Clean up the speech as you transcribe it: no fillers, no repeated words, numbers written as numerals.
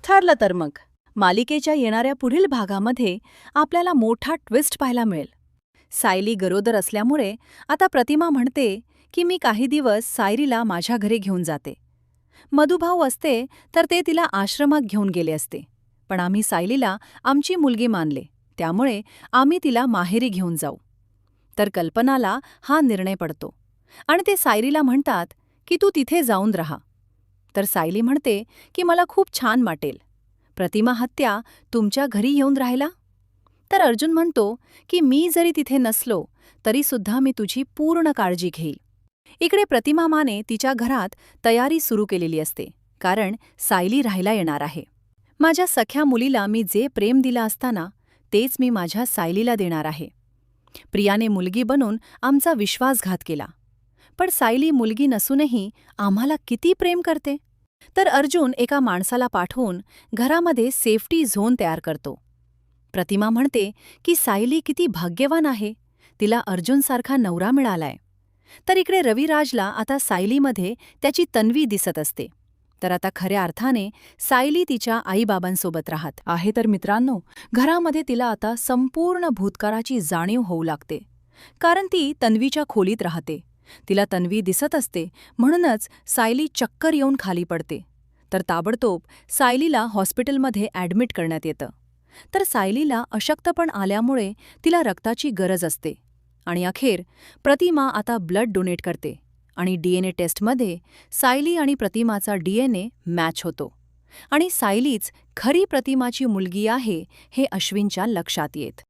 ठरलं तर मग मालिकेच्या येणाऱ्या पुढील भागामध्ये आपल्याला मोठा ट्विस्ट पाहायला मिळेल. सायली गरोदर असल्यामुळे आता प्रतिमा म्हणते की मी काही दिवस सायरीला माझ्या घरी घेऊन जाते. मधुभाऊ असते तर ते तिला आश्रमात घेऊन गेले असते, पण आम्ही सायलीला आमची मुलगी मानले, त्यामुळे आम्ही तिला माहेरी घेऊन जाऊ. तर कल्पनाला हा निर्णय पडतो आणि ते सायरीला म्हणतात की तू तिथे जाऊन राहा. तर सायली म्हणते की मला खूप छान वाटेल. प्रतिमा हत्या तुमच्या घरी येऊन राहिला? तर अर्जुन म्हणतो की मी जरी तिथे नसलो तरीसुद्धा मी तुझी पूर्ण काळजी घेईल. इकडे प्रतिमा माने तिच्या घरात तयारी सुरू केलेली असते, कारण सायली राहायला येणार आहे. माझ्या सख्या मुलीला मी जे प्रेम दिलं असताना तेच मी माझ्या सायलीला देणार आहे. प्रियाने मुलगी बनून आमचा विश्वासघात केला, पण सायली मुलगी नसूनही आम्हाला किती प्रेम करते. तर अर्जुन एका माणसाला पाठवून घरामध्ये सेफ्टी झोन तयार करतो. प्रतिमा म्हणते की सायली किती भाग्यवान आहे, तिला अर्जुनसारखा नवरा मिळालाय. तर इकडे रविराजला आता सायलीमध्ये त्याची तन्वी दिसत असते. तर आता खऱ्या अर्थाने सायली तिच्या आईबाबांसोबत राहत आहे. तर मित्रांनो, घरामध्ये तिला आता संपूर्ण भूतकाळाची जाणीव होऊ लागते, कारण ती तन्वीच्या खोलीत राहते. तिला तन्वी दिसत असते, म्हणूनच सायली चक्कर येऊन खाली पडते. तर ताबडतोब सायलीला हॉस्पिटलमध्ये ॲडमिट करण्यात येतं. तर सायलीला अशक्तपण आल्यामुळे तिला रक्ताची गरज असते आणि अखेर प्रतिमा आता ब्लड डोनेट करते आणि डीएनए टेस्टमध्ये सायली आणि प्रतिमाचा डीएनए मॅच होतो आणि सायलीच खरी प्रतिमाची मुलगी आहे हे अश्विनच्या लक्षात येत.